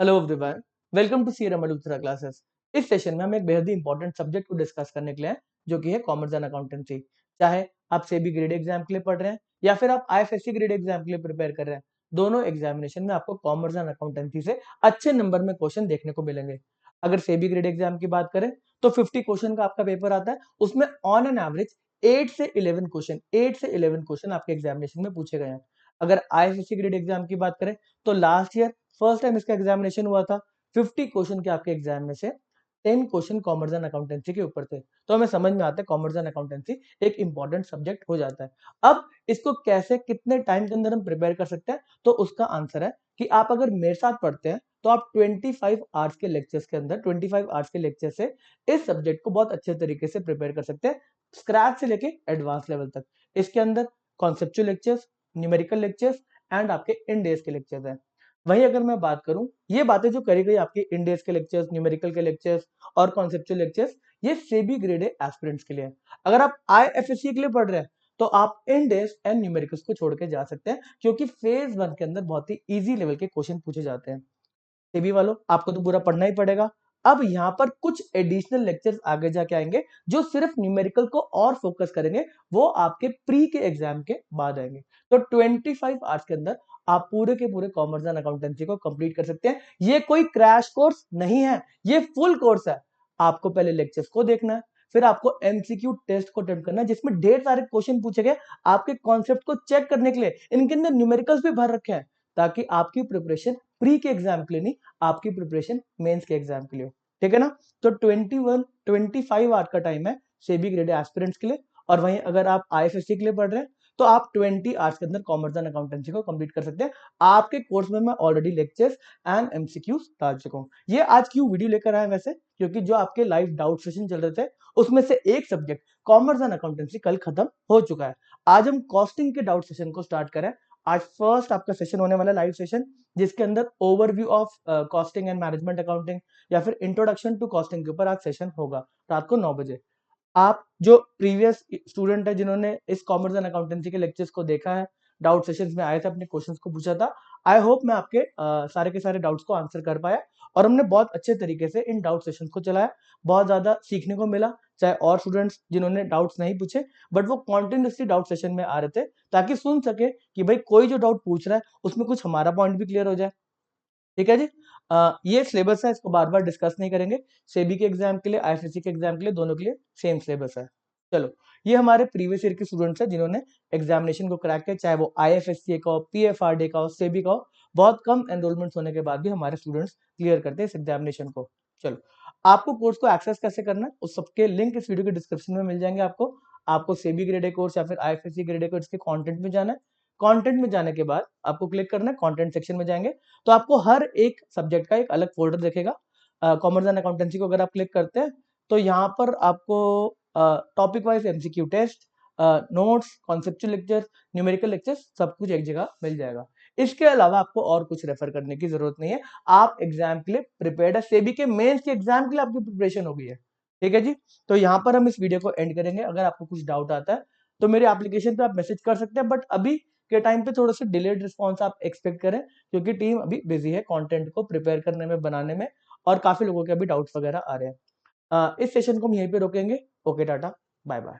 Hello everyone, welcome to सीरम मलूथरा classes. इस सेशन में हम एक बेहद ही इंपॉर्टेंट सब्जेक्ट को डिस्कस करने के लिए हैं, जो कि है कॉमर्स एंड अकाउंटेंसी। चाहे आप सेबी ग्रेड एग्जाम के लिए पढ़ रहे हैं या फिर आप आईएफएससी ग्रेड एग्जाम के लिए प्रिपेयर कर रहे हैं, दोनों एग्जामिनेशन में आपको कॉमर्स एंड अकाउंटेंसी से अच्छे नंबर में क्वेश्चन देखने को मिलेंगे। अगर सेबी ग्रेड एग्जाम की बात करें तो 50 क्वेश्चन का आपका पेपर आता है। उसमें ऑन एन एवरेज 8 से 11 क्वेश्चन आपके एग्जामिनेशन में पूछे गए हैं। अगर आईएफएससी ग्रेड एग्जाम की बात करें तो लास्ट ईयर फर्स्ट टाइम इसका एग्जामिनेशन हुआ था। 50 क्वेश्चन के आपके एग्जाम में से 10 क्वेश्चन कॉमर्स एंड अकाउंटेंसी के ऊपर थे। तो हमें समझ में आता है कॉमर्स एंड अकाउंटेंसी एक इंपॉर्टेंट सब्जेक्ट हो जाता है। अब इसको कैसे कितने टाइम के अंदर हम प्रिपेयर कर सकते हैं, तो उसका आंसर है कि आप अगर मेरे साथ पढ़ते हैं तो आप 25 आवर्स के लेक्चर्स के अंदर 25 आवर्स के लेक्चर से इस सब्जेक्ट को बहुत अच्छे तरीके से प्रिपेयर कर सकते हैं, स्क्रैच से लेके एडवांस लेवल तक। इसके अंदर conceptual lectures, numerical lectures and आपके इन डेज के लेक्चर्स हैं। वहीं अगर मैं बात करूं, ये बातें जो करी गई आपकी इंडेक्स के लेक्चर्स, न्यूमेरिकल के लेक्चर्स और कॉन्सेप्चुअल लेक्चर्स, ये सेबी ग्रेड ए एस्पिरेंट्स के लिए है। अगर आप आईएफएससी के लिए पढ़ रहे हैं तो आप इंडेक्स एंड न्यूमेरिकल्स को छोड़ के जा सकते हैं, क्योंकि फेज 1 के अंदर बहुत ही इजी लेवल के क्वेश्चन पूछे जाते हैं। सेबी वालों, आपको तो पूरा पढ़ना ही पड़ेगा। अब यहाँ पर कुछ एडिशनल लेक्चर्स आगे जाके आएंगे जो सिर्फ न्यूमेरिकल को और फोकस करेंगे, वो आपके प्री के एग्जाम के बाद आएंगे। तो 25 आवर्स के अंदर आप पूरे के पूरे कॉमर्स एंड अकाउंटेंसी को कंप्लीट कर सकते हैं। ये कोई क्रैश कोर्स नहीं है, ये फुल कोर्स है। आपको पहले लेक्चर्स को देखना है, फिर आपको एमसीक्यू टेस्ट को अटेम्प्ट करना है, जिसमें ढेर सारे क्वेश्चन पूछे गए आपके कॉन्सेप्ट को चेक करने के लिए। इनके अंदर न्यूमेरिकल्स भी भर रखे हैं, ताकि आपकी प्रिपरेशन प्री के एग्जाम के लिए नहीं, आपकी प्रिपरेशन मेंस के एग्जाम के लिए हो। ठीक है ना? तो 25 आवर का टाइम है सेबी ग्रेड एस्पिरेंट्स के लिए। और वहीं अगर आप आईएफएससी के लिए पढ़ रहे हैं तो आप 20 आवर्स के अंदर कॉमर्स एंड अकाउंटेंसी को कंप्लीट कर सकते हैं। आपके कोर्स में मैं ऑलरेडी लेक्चर्स एंड एमसीक्यूज डाल चुका हूं। ये आज क्यों वीडियो लेकर आया वैसे, क्योंकि जो आपके लाइव डाउट सेशन चल रहे थे उसमें से एक सब्जेक्ट कॉमर्स एंड अकाउंटेंसी कल खत्म हो चुका है। आज हम कॉस्टिंग के डाउट सेशन को स्टार्ट करें। आज फर्स्ट आपका सेशन होने वाला लाइव सेशन, जिसके अंदर overview of costing and management accounting या फिर इंट्रोडक्शन टू कॉस्टिंग के ऊपर आज सेशन होगा रात को 9 बजे। आप जो प्रीवियस स्टूडेंट है जिन्होंने इस कॉमर्स एंड अकाउंटेंसी के लेक्चर्स को देखा है, डाउट सेशंस में आए थे, अपने क्वेश्चंस को पूछा था, आई होप मैं आपके सारे के सारे डाउट्स को आंसर कर पाया। और हमने बहुत अच्छे तरीके से इन डाउट सेशंस को चलाया, बहुत ज्यादा सीखने को मिला। चाहे और स्टूडेंट्स जिन्होंने डाउट्स नहीं पूछे, बट वो कॉन्टिन्यूसली डाउट सेशन में आ रहे थे, ताकि सुन सके कि भाई कोई जो डाउट पूछ रहा है उसमें कुछ हमारा पॉइंट भी क्लियर हो जाए। ठीक है जी। ये सिलेबस है, इसको बार बार डिस्कस नहीं करेंगे। सेबी के एग्जाम के लिए, आईएफएससी के एग्जाम के लिए, दोनों के लिए सेम सिलेबस है। चलो, ये हमारे प्रीवियस ईयर के स्टूडेंट्स हैं जिन्होंने एग्जामिनेशन को क्रैक किया, चाहे वो आईएफएससी का हो, पीएफआरडी का हो, सेबी का हो। बहुत कम एनरोलमेंट होने के बाद भी हमारे स्टूडेंट्स क्लियर करते हैं इस एग्जामिनेशन को। चलो, आपको कोर्स को एक्सेस कैसे करना है उस सबके लिंक इस वीडियो के डिस्क्रिप्शन में मिल जाएंगे। आपको सेबी ग्रेड ए कोर्स या फिर आईएफएससी ग्रेड ए कोर्स के कंटेंट में जाना है। कंटेंट में जाने के बाद आपको क्लिक करना है, कंटेंट सेक्शन में जाएंगे तो आपको हर एक सब्जेक्ट का एक अलग फोल्डर दिखेगा। कॉमर्स एंड अकाउंटेंसी को अगर आप क्लिक करते हैं तो यहाँ पर आपको topic wise MCQ test, notes, conceptual lectures, numerical lectures, सब कुछ एक जगह मिल जाएगा। इसके अलावा आपको और कुछ रेफर करने की जरूरत नहीं है। आप एग्जाम के लिए प्रिपेयर्ड है, सेबी के मेंस के एग्जाम के लिए आपकी प्रिपरेशन हो गई है। ठीक है जी। तो यहाँ पर हम इस वीडियो को एंड करेंगे। अगर आपको कुछ डाउट आता है तो मेरे एप्लीकेशन पे आप मैसेज कर सकते हैं, बट अभी के टाइम पे थोड़ा सा डिलेड रिस्पॉन्स आप एक्सपेक्ट करें, क्योंकि टीम अभी बिजी है कंटेंट को प्रिपेयर करने में, बनाने में, और काफी लोगों के अभी डाउट्स वगैरह आ रहे हैं। इस सेशन को हम यहीं पे रोकेंगे। Okay, tata, bye bye.